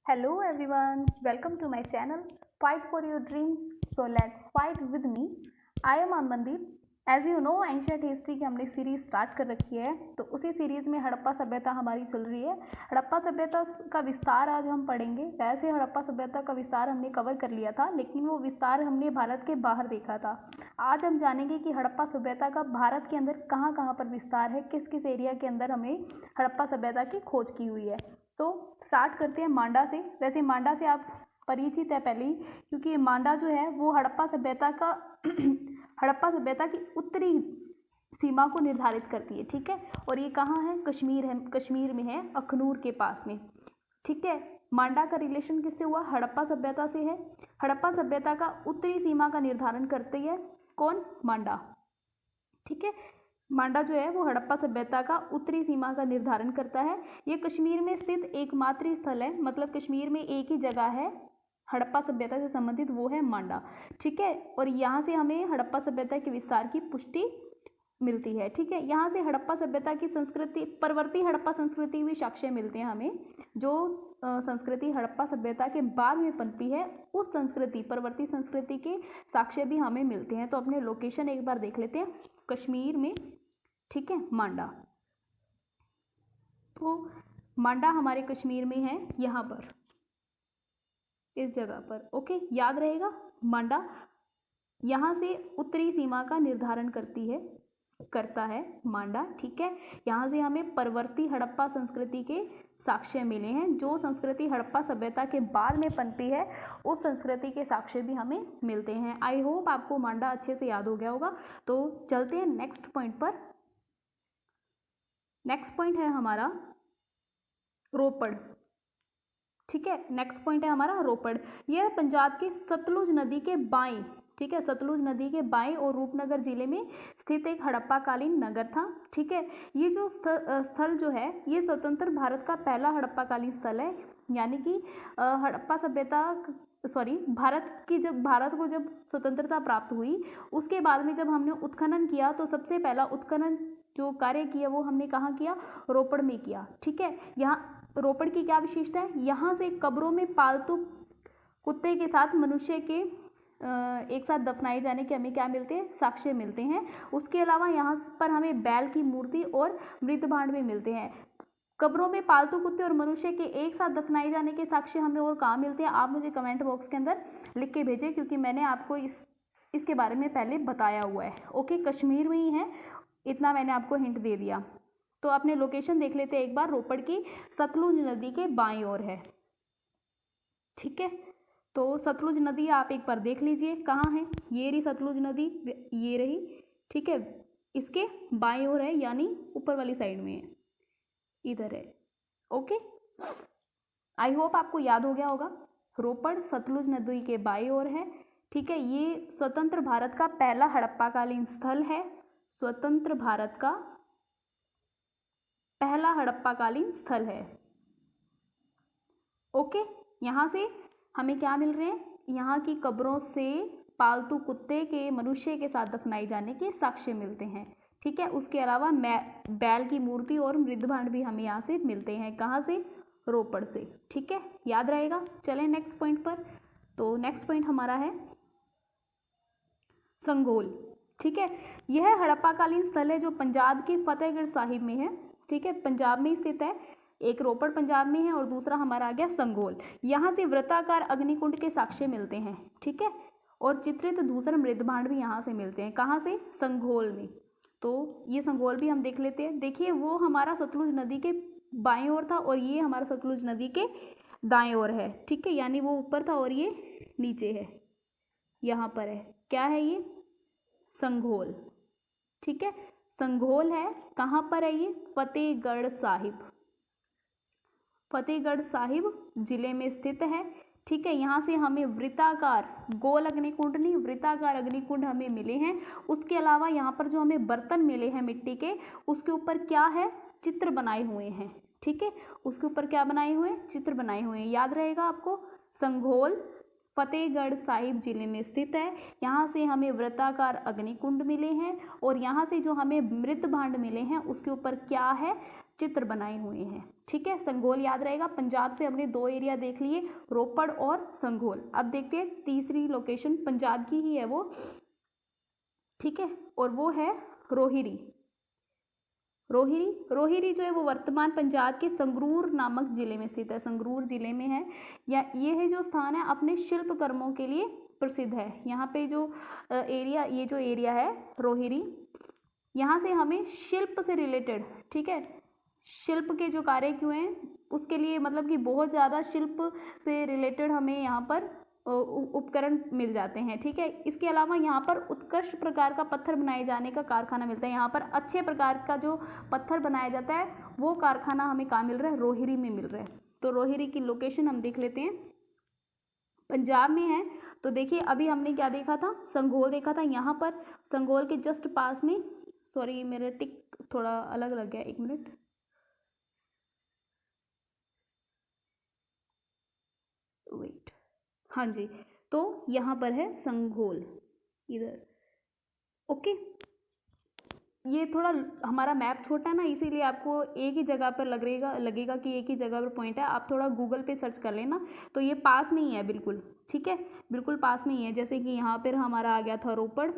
Hello everyone, welcome to my channel Fight for Your Dreams. So let's fight with me. I am Amandeep. As you know ancient history की हमने series start कर रखी है, तो उसी series में हड़प्पा सभ्यता हमारी चल रही है। हड़प्पा सभ्यता का विस्तार आज हम पढ़ेंगे। वैसे हड़प्पा सभ्यता का विस्तार हमने कवर कर लिया था, लेकिन वो विस्तार हमने भारत के बाहर देखा था। आज हम जानेंगे कि हड़प्पा सभ्यता का भारत के अंदर कहाँ कहाँ पर विस्तार है, किस किस एरिया के अंदर हमने हड़प्पा सभ्यता की खोज की हुई है। तो स्टार्ट करते हैं मांडा से। वैसे मांडा से आप परिचित है पहले ही, क्योंकि मांडा जो है वो हड़प्पा सभ्यता का हड़प्पा सभ्यता की उत्तरी सीमा को निर्धारित करती है। ठीक है, और ये कहाँ है? कश्मीर में है, अखनूर के पास में। ठीक है, मांडा का रिलेशन किससे हुआ? हड़प्पा सभ्यता से है। हड़प्पा सभ्यता का उत्तरी सीमा का निर्धारण करती है कौन? मांडा। ठीक है, मांडा जो है वो हड़प्पा सभ्यता का उत्तरी सीमा का निर्धारण करता है। ये कश्मीर में स्थित एकमात्र स्थल है, मतलब कश्मीर में एक ही जगह है हड़प्पा सभ्यता से संबंधित, वो है मांडा। ठीक है, और यहाँ से हमें हड़प्पा सभ्यता के विस्तार की पुष्टि मिलती है। ठीक है, यहाँ से हड़प्पा सभ्यता की संस्कृति, परवर्ती हड़प्पा संस्कृति हुई साक्ष्य मिलते हैं हमें। जो संस्कृति हड़प्पा सभ्यता के बाद में पनपी है, उस संस्कृति, परवर्ती संस्कृति के साक्ष्य भी हमें मिलते हैं। तो अपने लोकेशन एक बार देख लेते हैं, कश्मीर में। ठीक है, मांडा। तो मांडा हमारे कश्मीर में है, यहाँ पर, इस जगह पर। ओके, याद रहेगा, मांडा यहाँ से उत्तरी सीमा का निर्धारण करता है मांडा। ठीक है, यहाँ से हमें परवर्ती हड़प्पा संस्कृति के साक्ष्य मिले हैं। जो संस्कृति हड़प्पा सभ्यता के बाद में पनपी है, उस संस्कृति के साक्ष्य भी हमें मिलते हैं। आई होप आपको मांडा अच्छे से याद हो गया होगा। तो चलते हैं नेक्स्ट पॉइंट पर। नेक्स्ट पॉइंट है हमारा रोपड़। ठीक है, नेक्स्ट पॉइंट है हमारा रोपड़। यह पंजाब के सतलुज नदी के बाएं, ठीक है, सतलुज नदी के बाएं और रूपनगर जिले में स्थित एक हड़प्पा कालीन नगर था। ठीक है, ये जो स्थल जो है, ये स्वतंत्र भारत का पहला हड़प्पा कालीन स्थल है। यानी कि हड़प्पा सभ्यता, सॉरी, भारत को जब स्वतंत्रता प्राप्त हुई, उसके बाद में जब हमने उत्खनन किया, तो सबसे पहला उत्खनन जो कार्य किया वो हमने कहाँ किया? रोपड़ में किया। ठीक है, यहाँ रोपड़ की क्या विशेषता है? यहाँ से कब्रों में पालतू कुत्ते के साथ मनुष्य के एक साथ दफनाए जाने के हमें क्या मिलते हैं? साक्ष्य मिलते हैं। उसके अलावा यहाँ पर हमें बैल की मूर्ति और मृत भांड भी मिलते हैं। कब्रों में पालतू कुत्ते और मनुष्य के एक साथ दफनाए जाने के साक्ष्य हमें और कहाँ मिलते हैं? आप मुझे कमेंट बॉक्स के अंदर लिख के भेजें, क्योंकि मैंने आपको इसके बारे में पहले बताया हुआ है। ओके, कश्मीर में ही है, इतना मैंने आपको हिंट दे दिया। तो अपने लोकेशन देख लेते हैं एक बार। रोपड़ की सतलुज नदी के बाईं ओर है। ठीक है, तो सतलुज नदी आप एक बार देख लीजिए कहाँ है। ये रही सतलुज नदी, ये रही। ठीक है, इसके बाईं ओर है, यानी ऊपर वाली साइड में है, इधर है। ओके, आई होप आपको याद हो गया होगा। रोपड़ सतलुज नदी के बाईं ओर है। ठीक है, ये स्वतंत्र भारत का पहला हड़प्पाकालीन स्थल है। स्वतंत्र भारत का पहला हड़प्पाकालीन स्थल है। ओके, यहाँ से हमें क्या मिल रहे हैं? यहाँ की कब्रों से पालतू कुत्ते के मनुष्य के साथ दफनाए जाने के साक्ष्य मिलते हैं। ठीक है, उसके अलावा बैल की मूर्ति और मृतभांड भी हमें यहाँ से मिलते हैं। कहाँ से? रोपड़ से। ठीक है, याद रहेगा। चलें नेक्स्ट पॉइंट पर। तो नेक्स्ट पॉइंट हमारा है संगोल। ठीक है, यह हड़प्पाकालीन स्थल है जो पंजाब के फतेहगढ़ साहिब में है। ठीक है, पंजाब में स्थित है। एक रोपड़ पंजाब में है और दूसरा हमारा आ गया संगोल। यहाँ से वृत्ताकार अग्निकुंड के साक्ष्य मिलते हैं। ठीक है, और चित्रित धूसर मृतभांड भी यहाँ से मिलते हैं। कहाँ से? संगोल में। तो ये संगोल भी हम देख लेते हैं। देखिए, वो हमारा सतलुज नदी के बाएं ओर था और ये हमारा सतलुज नदी के दाएं ओर है। ठीक है, यानी वो ऊपर था और ये नीचे है, यहाँ पर है। क्या है ये? संगोल। ठीक है, संगोल है। कहाँ पर है ये? फतेहगढ़ साहिब, फतेहगढ़ साहिब जिले में स्थित है। ठीक है, यहाँ से हमें वृत्ताकार, गोल अग्निकुंड नहीं, वृत्ताकार अग्निकुंड हमें मिले हैं। उसके अलावा यहाँ पर जो हमें बर्तन मिले हैं मिट्टी के, उसके ऊपर क्या है? चित्र बनाए हुए हैं। ठीक है, उसके ऊपर क्या बनाए हुए? चित्र बनाए हुए हैं। याद रहेगा आपको। संगोल फतेहगढ़ साहिब जिले में स्थित है। यहाँ से हमें वृत्ताकार अग्निकुंड मिले हैं और यहाँ से जो हमें मृत भांड मिले हैं, उसके ऊपर क्या है? चित्र बनाए हुए हैं। ठीक है, संघोल याद रहेगा। पंजाब से हमने 2 एरिया देख लिए, रोपड़ और संघोल। अब देखते हैं तीसरी लोकेशन, पंजाब की ही है वो। ठीक है, और वो है रोहिरी। रोहिरी जो है वो वर्तमान पंजाब के संगरूर नामक जिले में स्थित है, संगरूर जिले में है। या ये है जो स्थान है अपने शिल्प कर्मों के लिए प्रसिद्ध है। यहाँ पे जो एरिया, ये जो एरिया है रोहिरी, यहाँ से हमें शिल्प से रिलेटेड, ठीक है, शिल्प के जो कार्य क्यों हैं उसके लिए, मतलब कि बहुत ज़्यादा शिल्प से रिलेटेड हमें यहाँ पर उपकरण मिल जाते हैं। ठीक है, इसके अलावा यहाँ पर उत्कृष्ट प्रकार का पत्थर बनाए जाने का कारखाना मिलता है। यहाँ पर अच्छे प्रकार का जो पत्थर बनाया जाता है वो कारखाना हमें कहाँ मिल रहा है, रोहिरी में मिल रहा है। तो रोहिरी की लोकेशन हम देख लेते हैं, पंजाब में है। तो देखिए अभी हमने क्या देखा था, संघोल देखा था। यहाँ पर संघोल के जस्ट पास में, सॉरी मेरा टिक थोड़ा अलग लग गया, 1 मिनट, वेट, हाँ जी, तो यहाँ पर है संघोल इधर। ओके, ये थोड़ा हमारा मैप छोटा है ना, इसीलिए आपको एक ही जगह पर लगेगा कि एक ही जगह पर पॉइंट है। आप थोड़ा गूगल पे सर्च कर लेना, तो ये पास में ही है बिल्कुल। ठीक है, बिल्कुल पास में ही है। जैसे कि यहाँ पर हमारा आ गया था रोपड़,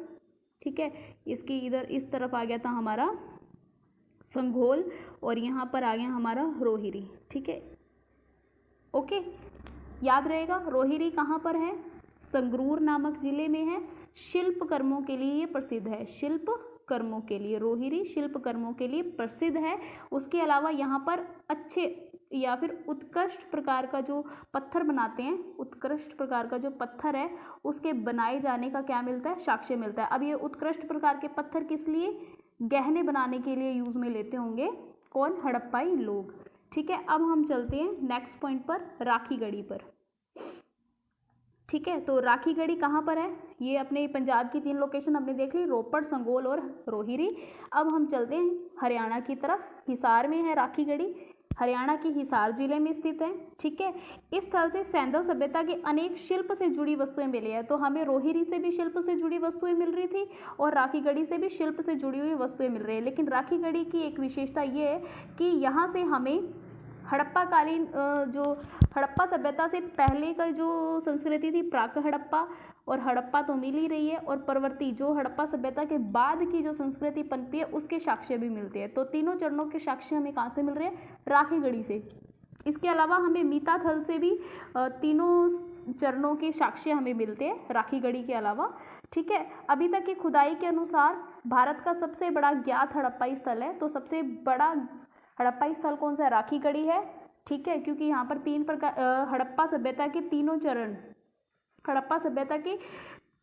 ठीक है, इसकी इधर इस तरफ आ गया था हमारा संघोल, और यहाँ पर आ गया हमारा रोहिरी। ठीक है, ओके, याद रहेगा। रोहिरी कहाँ पर है, संगरूर नामक जिले में है। शिल्प कर्मों के लिए ये प्रसिद्ध है, शिल्प कर्मों के लिए रोहिरी शिल्प कर्मों के लिए प्रसिद्ध है। उसके अलावा यहाँ पर अच्छे या फिर उत्कृष्ट प्रकार का जो पत्थर बनाते हैं, उत्कृष्ट प्रकार का जो पत्थर है उसके बनाए जाने का क्या मिलता है, साक्ष्य मिलता है। अब ये उत्कृष्ट प्रकार के पत्थर किस लिए, गहने बनाने के लिए यूज में लेते होंगे कौन, हड़प्पाई लोग। ठीक है, अब हम चलते हैं नेक्स्ट पॉइंट पर, राखी गढ़ी पर। ठीक है, तो राखी गढ़ी कहाँ पर है, ये अपने पंजाब की 3 लोकेशन हमने देख ली, रोपड़, संघोल और रोहिरी। अब हम चलते हैं हरियाणा की तरफ, हिसार में है राखी गढ़ी, हरियाणा के हिसार जिले में स्थित है। ठीक है, इस स्थल से सैंधव सभ्यता के अनेक शिल्प से जुड़ी वस्तुएं मिली है। तो हमें रोहिरी से भी शिल्प से जुड़ी वस्तुएं मिल रही थी और राखी गढ़ी से भी शिल्प से जुड़ी हुई वस्तुएं मिल रही है। लेकिन राखी गढ़ी की एक विशेषता ये है कि यहाँ से हमें हड़प्पा कालीन, जो हड़प्पा सभ्यता से पहले का जो संस्कृति थी, प्राक हड़प्पा और हड़प्पा तो मिल ही रही है, और परवर्ती जो हड़प्पा सभ्यता के बाद की जो संस्कृति पनपी है उसके साक्ष्य भी मिलते हैं। तो तीनों चरणों के साक्ष्य हमें कहाँ से मिल रहे हैं, राखी गढ़ी से। इसके अलावा हमें मीता थल से भी तीनों चरणों के साक्ष्य हमें मिलते हैं राखी गढ़ी के अलावा। ठीक है, अभी तक की खुदाई के अनुसार भारत का सबसे बड़ा ज्ञात हड़प्पाई स्थल है। तो सबसे बड़ा हड़प्पाई स्थल कौन सा है, राखी गढ़ी है। ठीक है, क्योंकि यहाँ पर 3 प्रकार हड़प्पा सभ्यता के तीनों चरण, हड़प्पा सभ्यता के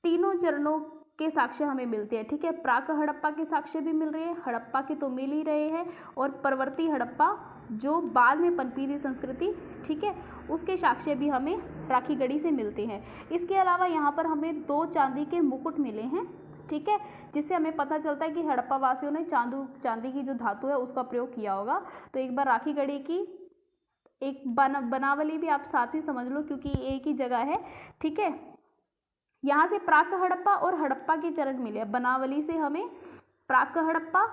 तीनों चरणों के साक्ष्य हमें मिलते हैं। ठीक है, प्राक हड़प्पा के साक्ष्य भी मिल रहे हैं, हड़प्पा के तो मिल ही रहे हैं, और परवर्ती हड़प्पा जो बाद में पनपी थी संस्कृति, ठीक है, उसके साक्ष्य भी हमें राखी गढ़ी से मिलते हैं। इसके अलावा यहाँ पर हमें 2 चांदी के मुकुट मिले हैं। ठीक है, जिससे हमें पता चलता है कि हड़प्पा वासियों ने चांदी की जो धातु है उसका प्रयोग किया होगा। तो एक बार राखी गढ़ी की एक बनावली भी आप साथ ही समझ लो, क्योंकि एक ही जगह है। ठीक है, यहाँ से प्राक हड़प्पा और हड़प्पा के चरण मिले। बनावली से हमें प्राक हड़प्पा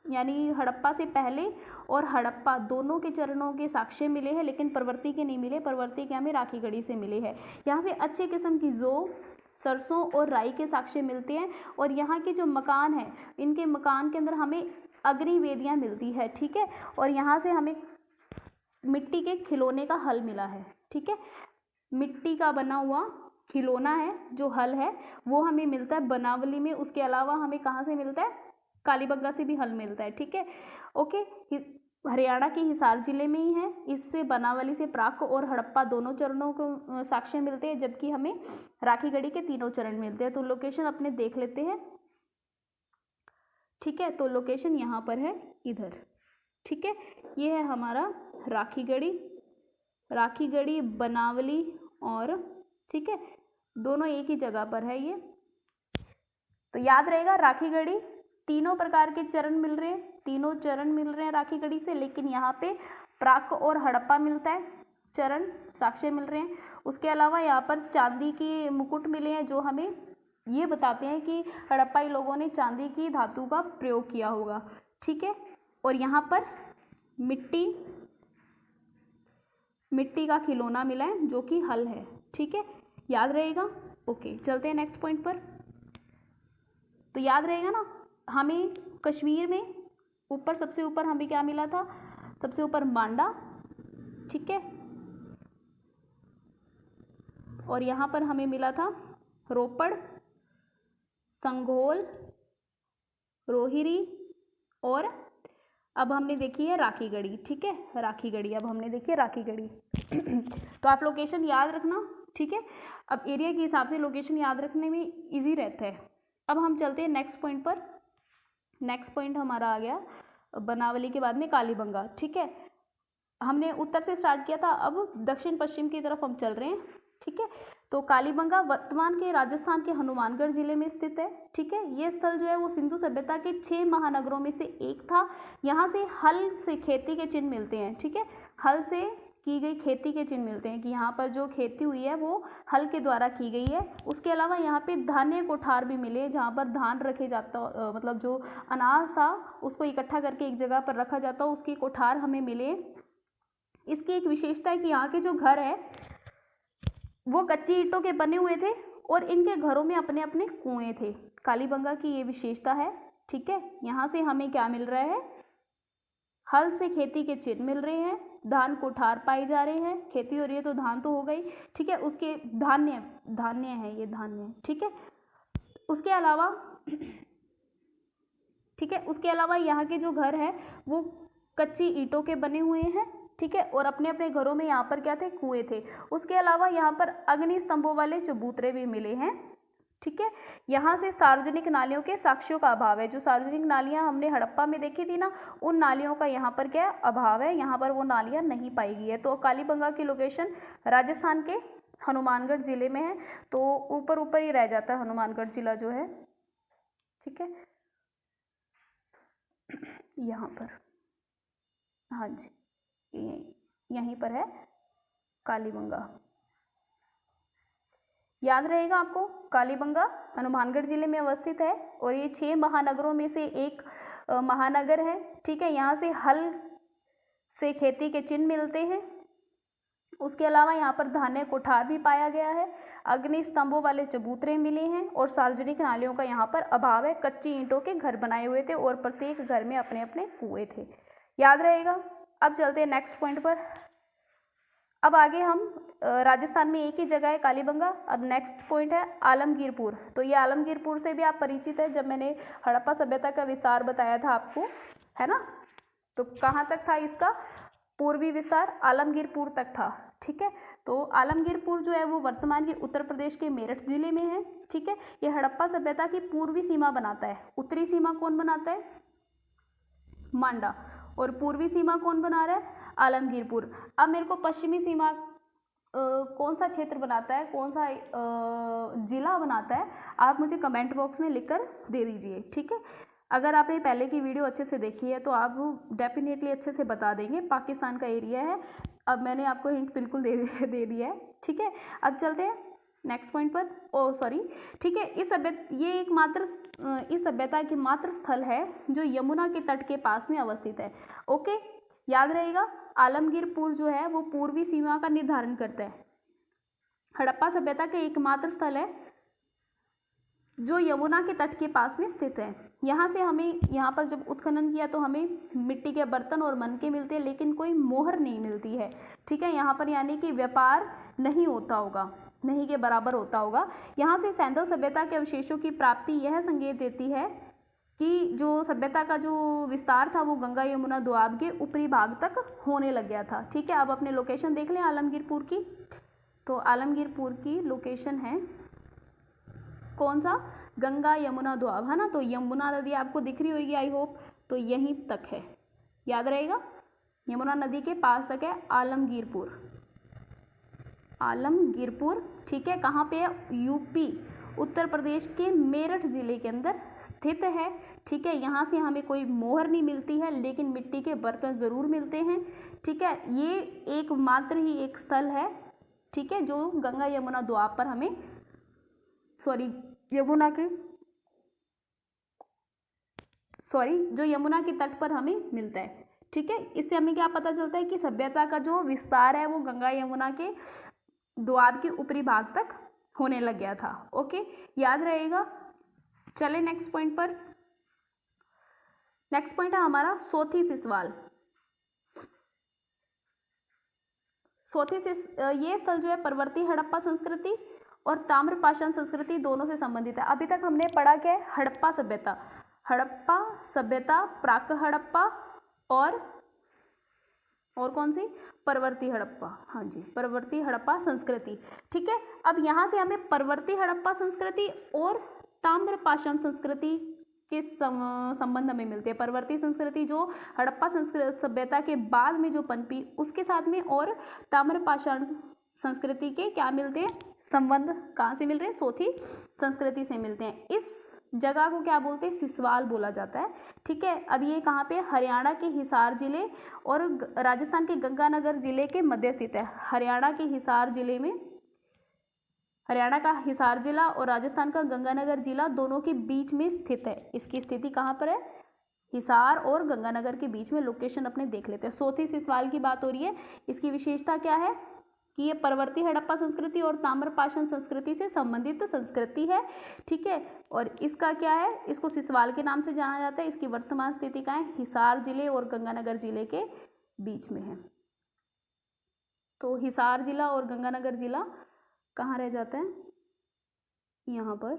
यानी हड़प्पा से पहले और हड़प्पा दोनों के चरणों के साक्ष्य मिले हैं, लेकिन परवर्ती के नहीं मिले। परवर्ती के हमें राखी गढ़ी से मिले हैं। यहाँ से अच्छे किस्म की जौ, सरसों और राई के साक्ष्य मिलते हैं। और यहाँ के जो मकान हैं, इनके मकान के अंदर हमें अग्निवेदियाँ मिलती है। ठीक है, और यहाँ से हमें मिट्टी के खिलौने का हल मिला है। ठीक है, मिट्टी का बना हुआ खिलौना है जो हल है वो हमें मिलता है बनावली में। उसके अलावा हमें कहाँ से मिलता है, कालीबंगा से भी हल मिलता है। ठीक है, ओके, हरियाणा के हिसार जिले में ही है। इससे बनावली से प्राक और हड़प्पा दोनों चरणों को साक्ष्य मिलते हैं, जबकि हमें राखी गढ़ी के तीनों चरण मिलते हैं। तो लोकेशन अपने देख लेते हैं। ठीक है, तो लोकेशन यहाँ पर है इधर। ठीक है, ये है हमारा राखी गढ़ी बनावली, और ठीक है, दोनों एक ही जगह पर है ये। तो याद रहेगा, राखी गढ़ी तीनों प्रकार के चरण मिल रहे हैं, तीनों चरण मिल रहे हैं राखी गढ़ी से, लेकिन यहाँ पे प्राक और हड़प्पा मिलता है, चरण साक्ष्य मिल रहे हैं। उसके अलावा यहाँ पर चांदी के मुकुट मिले हैं जो हमें ये बताते हैं कि हड़प्पाई लोगों ने चांदी की धातु का प्रयोग किया होगा। ठीक है, और यहाँ पर मिट्टी मिट्टी का खिलौना मिला है जो कि हल है। ठीक है, याद रहेगा। ओके, चलते हैं नेक्स्ट पॉइंट पर। तो याद रहेगा ना, हमें कश्मीर में ऊपर, सबसे ऊपर हमें क्या मिला था? सबसे ऊपर मांडा, ठीक है, और यहाँ पर हमें मिला था रोपड़, संघोल, रोहिरी, और अब हमने देखी है राखीगढ़ी। ठीक है, राखीगढ़ी, अब हमने देखी है राखीगढ़ी। तो आप लोकेशन याद रखना। ठीक है, अब एरिया के हिसाब से लोकेशन याद रखने में इजी रहता है। अब हम चलते हैं नेक्स्ट पॉइंट पर। नेक्स्ट पॉइंट हमारा आ गया बनावली के बाद में कालीबंगा। ठीक है, हमने उत्तर से स्टार्ट किया था, अब दक्षिण पश्चिम की तरफ हम चल रहे हैं। ठीक है, तो कालीबंगा वर्तमान के राजस्थान के हनुमानगढ़ जिले में स्थित है। ठीक है, ये स्थल जो है वो सिंधु सभ्यता के 6 महानगरों में से एक था। यहाँ से हल से खेती के चिन्ह मिलते हैं। ठीक है, हल से की गई खेती के चिन्ह मिलते हैं कि यहाँ पर जो खेती हुई है वो हल के द्वारा की गई है। उसके अलावा यहाँ पे धान्य कोठार भी मिले, जहाँ पर धान रखे जाता, मतलब जो अनाज था उसको इकट्ठा करके एक जगह पर रखा जाता, उसके कोठार हमें मिले। इसकी एक विशेषता है कि यहाँ के जो घर है वो कच्ची ईंटों के बने हुए थे और इनके घरों में अपने अपने कुएं थे। कालीबंगा की ये विशेषता है। ठीक है, यहाँ से हमें क्या मिल रहा है? हल से खेती के चिन्ह मिल रहे हैं, धान कोठार पाए जा रहे हैं, खेती हो रही है तो धान तो हो गई। ठीक है, उसके धान्य, धान्य है ये, धान्य। ठीक है, उसके अलावा ठीक है, उसके अलावा यहाँ के जो घर है वो कच्ची ईंटों के बने हुए हैं। ठीक है, और अपने अपने घरों में यहाँ पर क्या थे? कुएं थे। उसके अलावा यहाँ पर अग्नि स्तंभों वाले चबूतरे भी मिले हैं। ठीक है, यहाँ से सार्वजनिक नालियों के साक्ष्यों का अभाव है। जो सार्वजनिक नालियाँ हमने हड़प्पा में देखी थी ना, उन नालियों का यहाँ पर क्या अभाव है, यहाँ पर वो नालियाँ नहीं पाई गई है। तो कालीबंगा की लोकेशन राजस्थान के हनुमानगढ़ जिले में है, तो ऊपर ऊपर ही रह जाता है हनुमानगढ़ जिला जो है। ठीक है, यहाँ पर, हाँ जी, यहीं पर है कालीबंगा। याद रहेगा आपको, कालीबंगा हनुमानगढ़ जिले में अवस्थित है और ये 6 महानगरों में से एक महानगर है। ठीक है, यहाँ से हल से खेती के चिन्ह मिलते हैं। उसके अलावा यहाँ पर धान्य कोठार भी पाया गया है, अग्नि स्तंभों वाले चबूतरे मिले हैं और सार्वजनिक नालियों का यहाँ पर अभाव है। कच्ची ईंटों के घर बनाए हुए थे और प्रत्येक घर में अपने अपने कुएं थे। याद रहेगा। अब चलते हैं नेक्स्ट पॉइंट पर। अब आगे हम राजस्थान में एक ही जगह है कालीबंगा। अब नेक्स्ट पॉइंट है आलमगीरपुर। तो ये आलमगीरपुर से भी आप परिचित है, जब मैंने हड़प्पा सभ्यता का विस्तार बताया था आपको, है ना। तो कहाँ तक था इसका पूर्वी विस्तार? आलमगीरपुर तक था। ठीक है, तो आलमगीरपुर जो है वो वर्तमान के उत्तर प्रदेश के मेरठ जिले में है। ठीक है, ये हड़प्पा सभ्यता की पूर्वी सीमा बनाता है। उत्तरी सीमा कौन बनाता है? मांडा। और पूर्वी सीमा कौन बना रहा है? आलमगीरपुर। अब मेरे को पश्चिमी सीमा कौन सा क्षेत्र बनाता है, कौन सा जिला बनाता है, आप मुझे कमेंट बॉक्स में लिखकर दे दीजिए। ठीक है, अगर आपने पहले की वीडियो अच्छे से देखी है तो आप डेफिनेटली अच्छे से बता देंगे। पाकिस्तान का एरिया है। अब मैंने आपको हिंट बिल्कुल दे दिया है। ठीक है, अब चलते हैं नेक्स्ट पॉइंट पर। ओ सॉरी, ठीक है, ये इस सभ्यता की मात्र स्थल है जो यमुना के तट के पास में अवस्थित है। ओके, याद रहेगा, आलमगीरपुर जो है वो पूर्वी सीमा का निर्धारण करता है। हड़प्पा सभ्यता का एकमात्र स्थल है जो यमुना के तट के पास में स्थित है। यहाँ से हमें, यहाँ पर जब उत्खनन किया तो हमें मिट्टी के बर्तन और मनके मिलते हैं, लेकिन कोई मोहर नहीं मिलती है। ठीक है, यहाँ पर यानी कि व्यापार नहीं होता होगा, नहीं के बराबर होता होगा। यहाँ से सैंधव सभ्यता के अवशेषों की प्राप्ति यह संकेत देती है कि जो सभ्यता का जो विस्तार था वो गंगा यमुना दोआब के ऊपरी भाग तक होने लग गया था। ठीक है, अब अपने लोकेशन देख लें आलमगीरपुर की। तो आलमगीरपुर की लोकेशन है कौन सा? गंगा यमुना दोआब, है ना। तो यमुना नदी आपको दिख रही होगी आई होप, तो यहीं तक है, याद रहेगा, यमुना नदी के पास तक है आलमगीरपुर। आलमगीरपुर, ठीक है, कहाँ पे है? यूपी, उत्तर प्रदेश के मेरठ जिले के अंदर स्थित है। ठीक है, यहाँ से हमें कोई मोहर नहीं मिलती है, लेकिन मिट्टी के बर्तन ज़रूर मिलते हैं। ठीक है, ये एकमात्र ही एक स्थल है, ठीक है, जो गंगा यमुना दोआब पर हमें, जो यमुना के तट पर हमें मिलता है। ठीक है, इससे हमें क्या पता चलता है कि सभ्यता का जो विस्तार है वो गंगा यमुना के द्वार के ऊपरी भाग तक होने लग गया था। ओके, याद रहेगा। चले नेक्स्ट पॉइंट पर। नेक्स्ट पॉइंट है हमारा सोथी सिसवाल। ये स्थल जो है परवर्ती हड़प्पा संस्कृति और ताम्रपाषाण संस्कृति दोनों से संबंधित है। अभी तक हमने पढ़ा क्या है, हड़प्पा सभ्यता, हड़प्पा सभ्यता, प्राक हड़प्पा और कौन सी, परवर्ती हड़प्पा। हाँ जी, परवर्ती हड़प्पा संस्कृति। ठीक है, अब यहाँ से हमें परवर्ती हड़प्पा संस्कृति और ताम्रपाषाण संस्कृति के संबंध में मिलते हैं। परवर्ती संस्कृति जो हड़प्पा सभ्यता के बाद में जो पनपी उसके साथ में, और ताम्रपाषाण संस्कृति के क्या मिलते हैं, संबंध कहाँ से मिल रहे हैं, सोथी संस्कृति से मिलते हैं। इस जगह को क्या बोलते हैं, सिसवाल बोला जाता है। ठीक है, अब ये कहाँ पे, हरियाणा के हिसार जिले और राजस्थान के गंगानगर जिले के मध्य स्थित है। हरियाणा के हिसार जिले में, हरियाणा का हिसार जिला और राजस्थान का गंगानगर जिला दोनों के बीच में स्थित है। इसकी स्थिति कहाँ पर है, हिसार और गंगानगर के बीच में। लोकेशन अपने देख लेते हैं। सोथी सिसवाल की बात हो रही है। इसकी विशेषता क्या है कि ये परवर्ती हड़प्पा संस्कृति और ताम्रपाषाण संस्कृति से संबंधित संस्कृति है। ठीक है, और इसका क्या है, इसको सिसवाल के नाम से जाना जाता है। इसकी वर्तमान स्थिति क्या है, हिसार जिले और गंगानगर जिले के बीच में है। तो हिसार जिला और गंगानगर जिला कहाँ रह जाता है, यहाँ पर,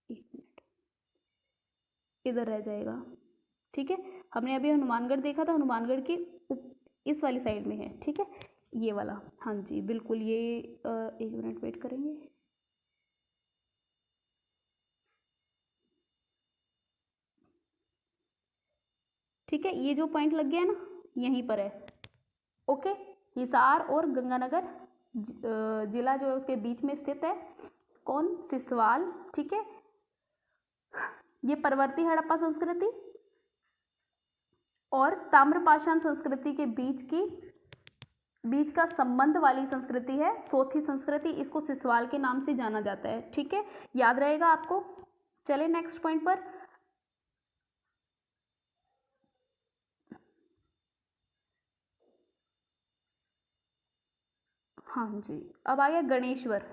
एक मिनट, इधर रह जाएगा। ठीक है, हमने अभी हनुमानगढ़ देखा था, हनुमानगढ़ की इस वाली साइड में है। ठीक है, ये वाला, हाँ जी बिल्कुल, ये एक मिनट वेट करेंगे। ठीक है, ये जो पॉइंट लग गया है ना, यहीं पर है। ओके, हिसार और गंगानगर जिला जो है उसके बीच में स्थित है। कौन, सिसवाल। ठीक है, ये परवर्ती हड़प्पा संस्कृति और ताम्रपाषाण संस्कृति के बीच का संबंध वाली संस्कृति है, सोथी संस्कृति। इसको सिसवाल के नाम से जाना जाता है। ठीक है, याद रहेगा आपको। चले नेक्स्ट पॉइंट पर। हाँ जी, अब आ गया गणेश्वर।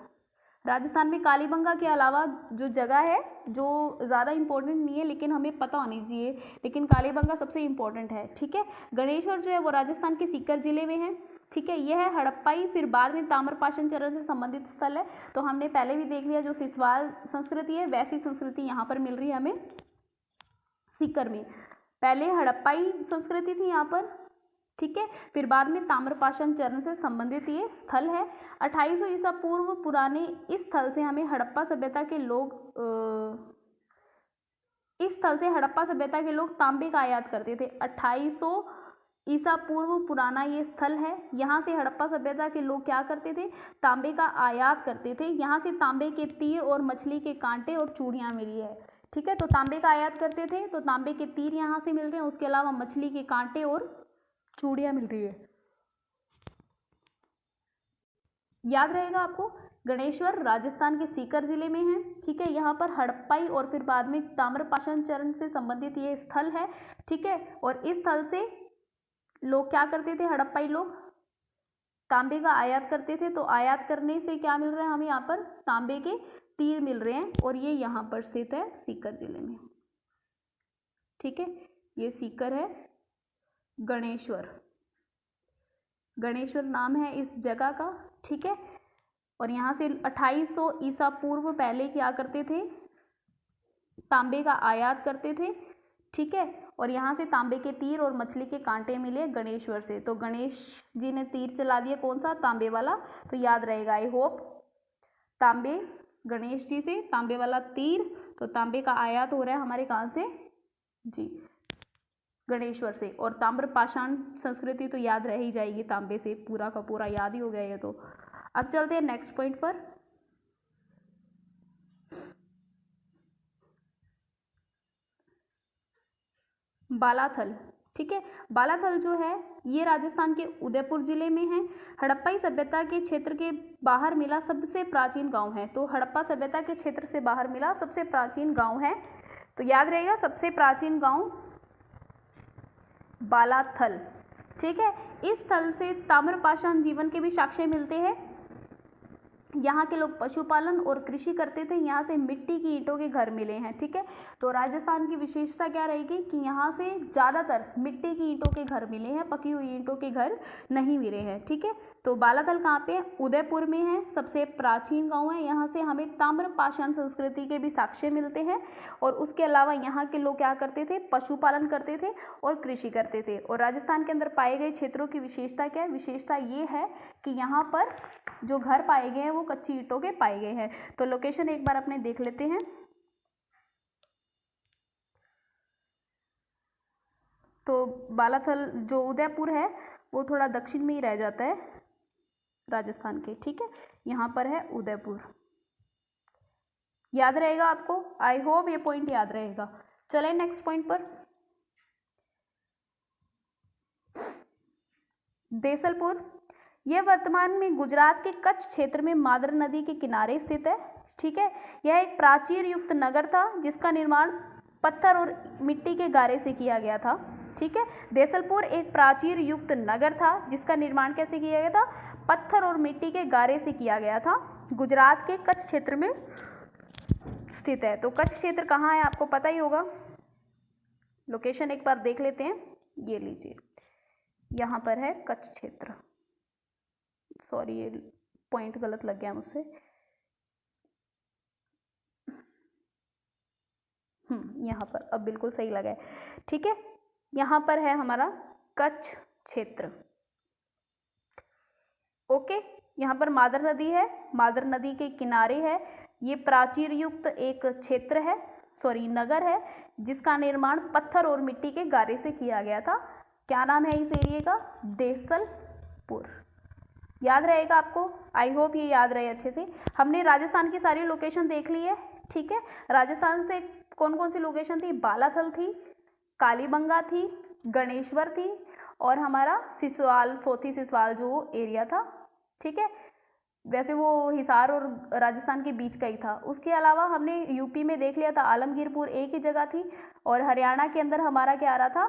राजस्थान में कालीबंगा के अलावा जो जगह है जो ज़्यादा इंपॉर्टेंट नहीं है लेकिन हमें पता होनी चाहिए, लेकिन कालीबंगा सबसे इंपॉर्टेंट है। ठीक है, गणेश्वर जो है वो राजस्थान के सीकर जिले में है। ठीक है, यह है हड़प्पाई फिर बाद में ताम्रपाषाण चरण से संबंधित स्थल है। तो हमने पहले भी देख लिया, जो सिसवाल संस्कृति है वैसी संस्कृति यहाँ पर मिल रही है हमें सीकर में। पहले हड़प्पाई संस्कृति थी यहाँ पर। ठीक है, फिर बाद में ताम्रपाषाण चरण से संबंधित ये स्थल है। 2800 ईसा पूर्व पुराने इस स्थल से हमें हड़प्पा सभ्यता के लोग इस स्थल से हड़प्पा सभ्यता के लोग तांबे का आयात करते थे। 2800 ईसा पूर्व पुराना ये स्थल है। यहाँ से हड़प्पा सभ्यता के लोग क्या करते थे, तांबे का आयात करते थे। यहाँ से तांबे के तीर और मछली के कांटे और चूड़ियाँ मिली है। ठीक है, तो तांबे का आयात करते थे, तो तांबे के तीर यहाँ से मिल रहे हैं, उसके अलावा मछली के कांटे और चूड़ियाँ मिल रही है। याद रहेगा आपको। गणेश्वर राजस्थान के सीकर जिले में है। ठीक है, यहाँ पर हड़प्पाई और फिर बाद में ताम्रपाषाण चरण से संबंधित ये स्थल है। ठीक है, और इस स्थल से लोग क्या करते थे, हड़प्पाई लोग तांबे का आयात करते थे। तो आयात करने से क्या मिल रहा है हमें, यहाँ पर तांबे के तीर मिल रहे हैं, और ये यहाँ पर स्थित है सीकर जिले में। ठीक है, ये सीकर है। गणेश्वर, गणेश्वर नाम है इस जगह का। ठीक है, और यहाँ से 2800 ईसा पूर्व पहले क्या करते थे, तांबे का आयात करते थे। ठीक है, और यहाँ से तांबे के तीर और मछली के कांटे मिले गणेश्वर से। तो गणेश जी ने तीर चला दिया, कौन सा, तांबे वाला। तो याद रहेगा, आई होप, तांबे, गणेश जी से तांबे वाला तीर। तो तांबे का आयात हो रहा है हमारे कहाँ से जी, गणेश्वर से। और ताम्रपाषाण संस्कृति तो याद रह ही जाएगी, तांबे से पूरा का पूरा याद ही हो गया ये तो। अब चलते हैं नेक्स्ट पॉइंट पर। बालाथल। ठीक है, बालाथल जो है ये राजस्थान के उदयपुर जिले में है। हड़प्पाई सभ्यता के क्षेत्र के बाहर मिला सबसे प्राचीन गांव है। तो हड़प्पा सभ्यता के क्षेत्र से बाहर मिला सबसे प्राचीन गांव है। तो याद रहेगा, सबसे प्राचीन गांव बालाथल, ठीक है। इस स्थल से ताम्रपाषाण जीवन के भी साक्ष्य मिलते हैं। यहाँ के लोग पशुपालन और कृषि करते थे। यहाँ से मिट्टी की ईंटों के घर मिले हैं, ठीक है। तो राजस्थान की विशेषता क्या रहेगी कि यहाँ से ज़्यादातर मिट्टी की ईंटों के घर मिले हैं, पकी हुई ईंटों के घर नहीं मिले हैं, ठीक है। तो बालाथल कहाँ पे है? उदयपुर में है, सबसे प्राचीन गांव है। यहाँ से हमें ताम्रपाषाण संस्कृति के भी साक्ष्य मिलते हैं। और उसके अलावा यहाँ के लोग क्या करते थे? पशुपालन करते थे और कृषि करते थे। और राजस्थान के अंदर पाए गए क्षेत्रों की विशेषता क्या है? विशेषता ये है कि यहाँ पर जो घर पाए गए हैं वो कच्ची ईंटों के पाए गए हैं। तो लोकेशन एक बार अपने देख लेते हैं। तो बालाथल जो उदयपुर है वो थोड़ा दक्षिण में ही रह जाता है राजस्थान के, ठीक है। यहाँ पर है उदयपुर। याद रहेगा आपको? आई होप ये पॉइंट याद रहेगा। चले नेक्स्ट पॉइंट पर। देसलपुर, यह वर्तमान में गुजरात के कच्छ क्षेत्र में मादर नदी के किनारे स्थित है, ठीक है। यह एक प्राचीर युक्त नगर था जिसका निर्माण पत्थर और मिट्टी के गारे से किया गया था, ठीक है। देसलपुर एक प्राचीर युक्त नगर था जिसका निर्माण कैसे किया गया था? पत्थर और मिट्टी के गारे से किया गया था। गुजरात के कच्छ क्षेत्र में स्थित है। तो कच्छ क्षेत्र कहाँ है आपको पता ही होगा। लोकेशन एक बार देख लेते हैं। ये लीजिए, यहाँ पर है कच्छ क्षेत्र। सॉरी, ये पॉइंट गलत लग गया मुझसे। यहाँ पर अब बिल्कुल सही लगा है, ठीक है। यहाँ पर है हमारा कच्छ क्षेत्र, ओके। यहाँ पर मादर नदी है, मादर नदी के किनारे है। ये प्राचीर युक्त एक क्षेत्र है, सॉरी नगर है, जिसका निर्माण पत्थर और मिट्टी के गारे से किया गया था। क्या नाम है इस एरिया का? देसलपुर। याद रहेगा आपको? आई होप ये याद रहे अच्छे से। हमने राजस्थान की सारी लोकेशन देख ली है, ठीक है। राजस्थान से कौन कौन सी लोकेशन थी? बालाथल थी, कालीबंगा थी, गणेश्वर थी, और हमारा सिसवाल, सोथी सिसवाल जो एरिया था, ठीक है। वैसे वो हिसार और राजस्थान के बीच का ही था। उसके अलावा हमने यूपी में देख लिया था, आलमगीरपुर एक ही जगह थी। और हरियाणा के अंदर हमारा क्या आ रहा था?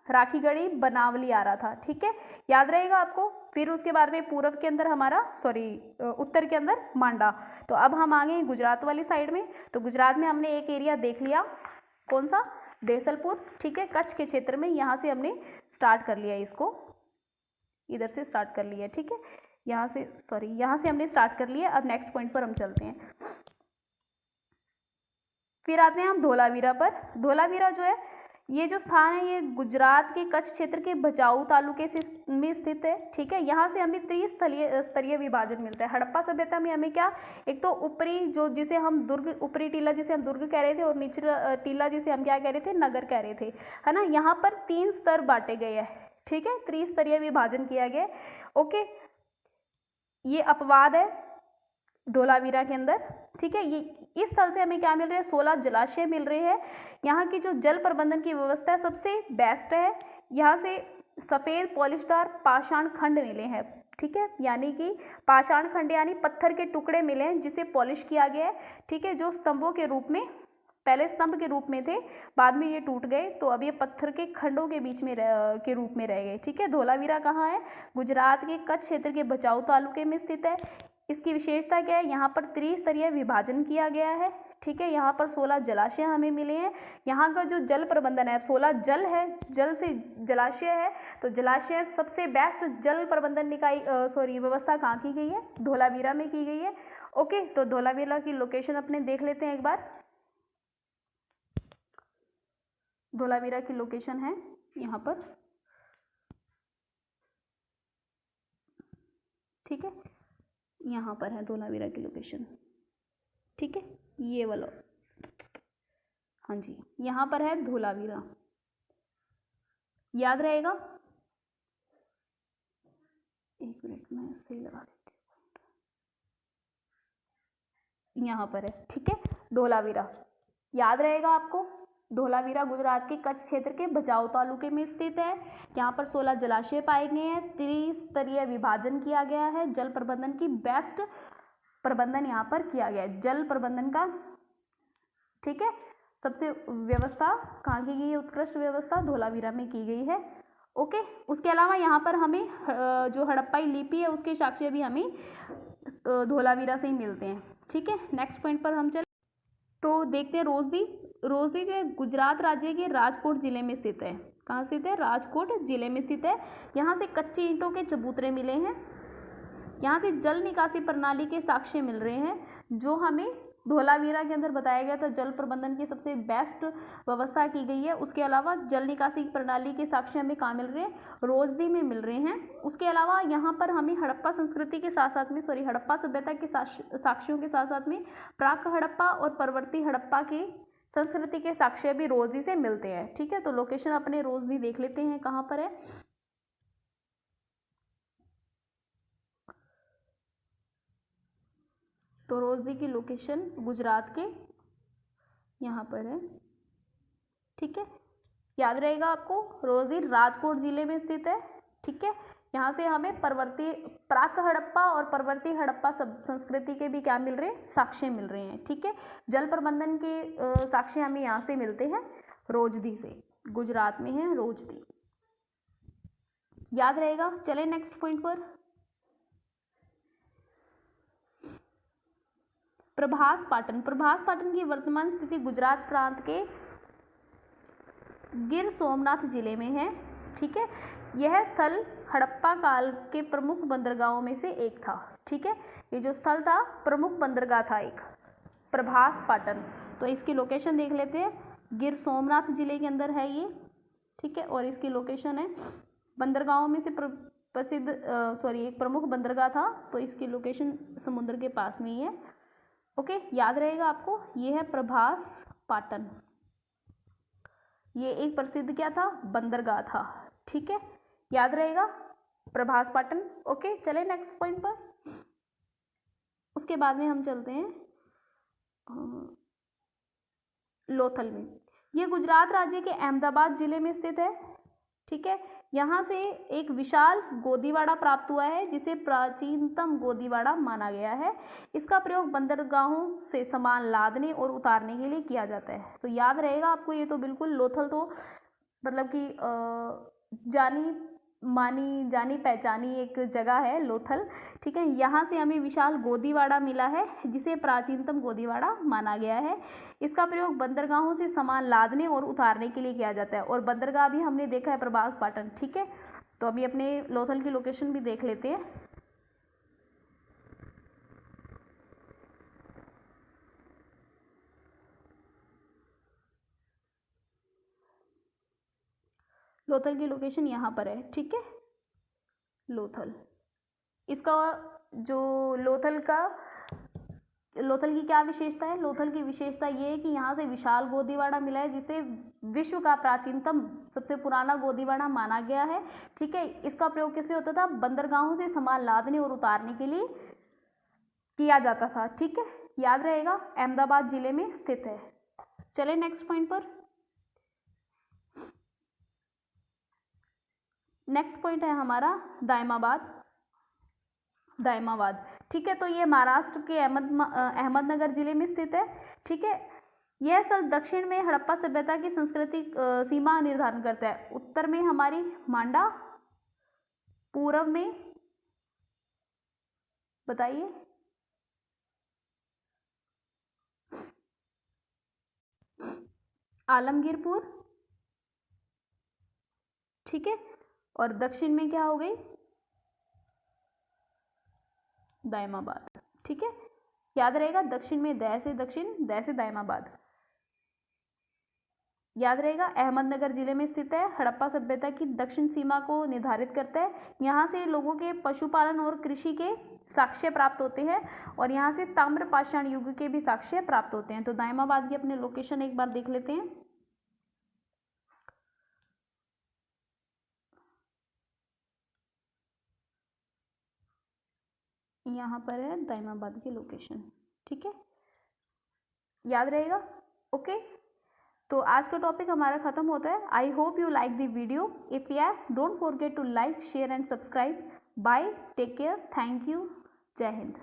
राखीगढ़ी, बनावली आ रहा था, ठीक है। याद रहेगा आपको? फिर उसके बाद में पूर्व के अंदर हमारा, सॉरी उत्तर के अंदर मांडा। तो अब हम आ गए गुजरात वाली साइड में। तो गुजरात में हमने एक एरिया देख लिया, कौन सा? देसलपुर, ठीक है। कच्छ के क्षेत्र में यहाँ से हमने स्टार्ट कर लिया, इसको इधर से स्टार्ट कर लिया, ठीक है। यहाँ से, सॉरी यहाँ से हमने स्टार्ट कर लिया। अब नेक्स्ट पॉइंट पर हम चलते हैं। फिर आते हैं हम धोलावीरा पर। धोलावीरा जो है, ये जो स्थान है ये गुजरात के कच्छ क्षेत्र के भचाऊ तालुके से में स्थित है, ठीक है। यहाँ से हमें त्रिस्तरीय विभाजन मिलता है। हड़प्पा सभ्यता में हमें क्या, एक तो ऊपरी जो जिसे हम दुर्ग, ऊपरी टीला जिसे हम दुर्ग कह रहे थे, और निचला टीला जिसे हम क्या कह रहे थे? नगर कह रहे थे, है ना। यहाँ पर 3 स्तर बांटे गए हैं, ठीक है। त्रिस्तरीय विभाजन किया गया, ओके। ये अपवाद है धोलावीरा के अंदर, ठीक है। ये इस स्थल से हमें क्या मिल रहा है? 16 जलाशय मिल रहे हैं। यहाँ की जो जल प्रबंधन की व्यवस्था है सबसे बेस्ट है। यहाँ से सफ़ेद पॉलिशदार पाषाण खंड मिले हैं, ठीक है। यानी कि पाषाण खंड यानी पत्थर के टुकड़े मिले हैं जिसे पॉलिश किया गया है, ठीक है। जो स्तंभों के रूप में, पहले स्तंभ के रूप में थे, बाद में ये टूट गए, तो अब ये पत्थर के खंडों के बीच में के रूप में रह गए, ठीक है। धोलावीरा कहाँ है? गुजरात के कच्छ क्षेत्र के भचाऊ तालुके में स्थित है। इसकी विशेषता क्या है? यहाँ पर त्रिस्तरीय विभाजन किया गया है, ठीक है। यहाँ पर 16 जलाशय हमें मिले हैं। यहाँ का जो जल प्रबंधन है, 16 जल है, जल से जलाशय है, तो जलाशय सबसे बेस्ट जल प्रबंधन निकाय, सॉरी व्यवस्था कहाँ की गई है? धोलावीरा में की गई है, ओके। तो धोलावीरा की लोकेशन अपने देख लेते हैं एक बार। धोलावीरा की लोकेशन है यहाँ पर, ठीक है। यहाँ पर है धोलावीरा की लोकेशन, ठीक है। ये वाला, हाँ जी, यहाँ पर है धोलावीरा। याद रहेगा? एक मिनट में सही लगा देती हूँ। यहाँ पर है, ठीक है, धोलावीरा। याद रहेगा आपको? धोलावीरा गुजरात के कच्छ क्षेत्र के भचाऊ तालुके में स्थित है। यहाँ पर 16 जलाशय पाए गए हैं। त्रिस्तरीय विभाजन किया गया है। जल प्रबंधन की बेस्ट प्रबंधन यहाँ पर किया गया है, जल प्रबंधन का, ठीक है। सबसे व्यवस्था कहाँ की गई है? उत्कृष्ट व्यवस्था धोलावीरा में की गई है, ओके, उसके अलावा यहाँ पर हमें जो हड़प्पाई लिपि है उसके साक्ष्य भी हमें धोलावीरा से ही मिलते हैं। ठीक है, नेक्स्ट पॉइंट पर हम चले तो देखते हैं रोजदी। रोजदी जो है गुजरात राज्य के राजकोट जिले में स्थित है। कहाँ स्थित है? राजकोट जिले में स्थित है। यहाँ से कच्चे ईंटों के चबूतरे मिले हैं। यहाँ से जल निकासी प्रणाली के साक्ष्य मिल रहे हैं, जो हमें धोलावीरा के अंदर बताया गया था जल प्रबंधन की सबसे बेस्ट व्यवस्था की गई है। उसके अलावा जल निकासी प्रणाली के साक्ष्य हमें कहाँ मिल रहे हैं? रोजदी में मिल रहे हैं। उसके अलावा यहाँ पर हमें हड़प्पा संस्कृति के साथ साथ में हड़प्पा सभ्यता के साक्ष्यों के साथ साथ में प्राक हड़प्पा और परवर्ती हड़प्पा के संस्कृति के साक्ष्य भी रोजदी से मिलते हैं। ठीक है, तो लोकेशन अपने रोजदी देख लेते हैं कहाँ पर है। तो रोजदी की लोकेशन गुजरात के यहाँ पर है। ठीक है, याद रहेगा आपको, रोजदी राजकोट जिले में स्थित है। ठीक है, यहाँ से हमें प्राक हड़प्पा और परवर्ती हड़प्पा संस्कृति के भी क्या मिल रहे हैं? साक्ष्य मिल रहे हैं। ठीक है, जल प्रबंधन के साक्ष्य हमें यहाँ से मिलते हैं, रोजदी से। गुजरात में है रोजदी, याद रहेगा। चले नेक्स्ट पॉइंट पर। प्रभास पाटन। प्रभास पाटन की वर्तमान स्थिति गुजरात प्रांत के गिर सोमनाथ जिले में है। ठीक है, यह स्थल हड़प्पा काल के प्रमुख बंदरगाहों में से एक था। ठीक है, ये जो स्थल था प्रमुख बंदरगाह था एक, प्रभास पाटन। तो इसकी लोकेशन देख लेते हैं, गिर सोमनाथ जिले के अंदर है ये। ठीक है, और इसकी लोकेशन है, बंदरगाहों में से प्रसिद्ध एक प्रमुख बंदरगाह था, तो इसकी लोकेशन समुद्र के पास में ही है। ओके, याद रहेगा आपको, ये है प्रभास पाटन। ये एक प्रसिद्ध क्या था? बंदरगाह था। ठीक है, याद रहेगा प्रभास पाटन। ओके, चले नेक्स्ट पॉइंट पर। उसके बाद में हम चलते हैं लोथल में। ये गुजरात राज्य के अहमदाबाद जिले में स्थित है। ठीक है, यहाँ से एक विशाल गोदीवाड़ा प्राप्त हुआ है, जिसे प्राचीनतम गोदीवाड़ा माना गया है। इसका प्रयोग बंदरगाहों से सामान लादने और उतारने के लिए किया जाता है। तो याद रहेगा आपको, ये तो बिल्कुल लोथल तो मतलब कि जानी पहचानी एक जगह है लोथल। ठीक है, यहाँ से हमें विशाल गोदीवाड़ा मिला है, जिसे प्राचीनतम गोदीवाड़ा माना गया है। इसका प्रयोग बंदरगाहों से सामान लादने और उतारने के लिए किया जाता है, और बंदरगाह भी हमने देखा है प्रभास पाटन। ठीक है, तो अभी अपने लोथल की लोकेशन भी देख लेते हैं। लोथल की लोकेशन यहाँ पर है। ठीक है, लोथल, इसका जो लोथल की क्या विशेषता है? लोथल की विशेषता ये है कि यहाँ से विशाल गोदीवाड़ा मिला है, जिसे विश्व का प्राचीनतम सबसे पुराना गोदीवाड़ा माना गया है। ठीक है, इसका प्रयोग किस लिए होता था? बंदरगाहों से सामान लादने और उतारने के लिए किया जाता था। ठीक है, याद रहेगा, अहमदाबाद जिले में स्थित है। चले नेक्स्ट पॉइंट पर। नेक्स्ट पॉइंट है हमारा दायमाबाद। ठीक है, तो ये महाराष्ट्र के अहमदनगर जिले में स्थित है। ठीक है, यह स्थल दक्षिण में हड़प्पा सभ्यता की सांस्कृतिक सीमा निर्धारण करता है। उत्तर में हमारी मांडा, पूर्व में बताइए आलमगीरपुर। ठीक है, और दक्षिण में क्या हो गई? दायमाबाद। ठीक है, याद रहेगा, दक्षिण में दै से दायमाबाद। याद रहेगा, अहमदनगर जिले में स्थित है, हड़प्पा सभ्यता की दक्षिण सीमा को निर्धारित करता है। यहाँ से लोगों के पशुपालन और कृषि के साक्ष्य प्राप्त होते हैं, और यहाँ से ताम्र पाषाण युग के भी साक्ष्य प्राप्त होते हैं। तो दायमाबाद की अपने लोकेशन एक बार देख लेते हैं। यहाँ पर है दायमाबाद की लोकेशन। ठीक है, याद रहेगा। ओके, तो आज का टॉपिक हमारा खत्म होता है। I hope you like the video. If yes, don't forget to like, share and subscribe. Bye, take care, thank you, जय हिंद।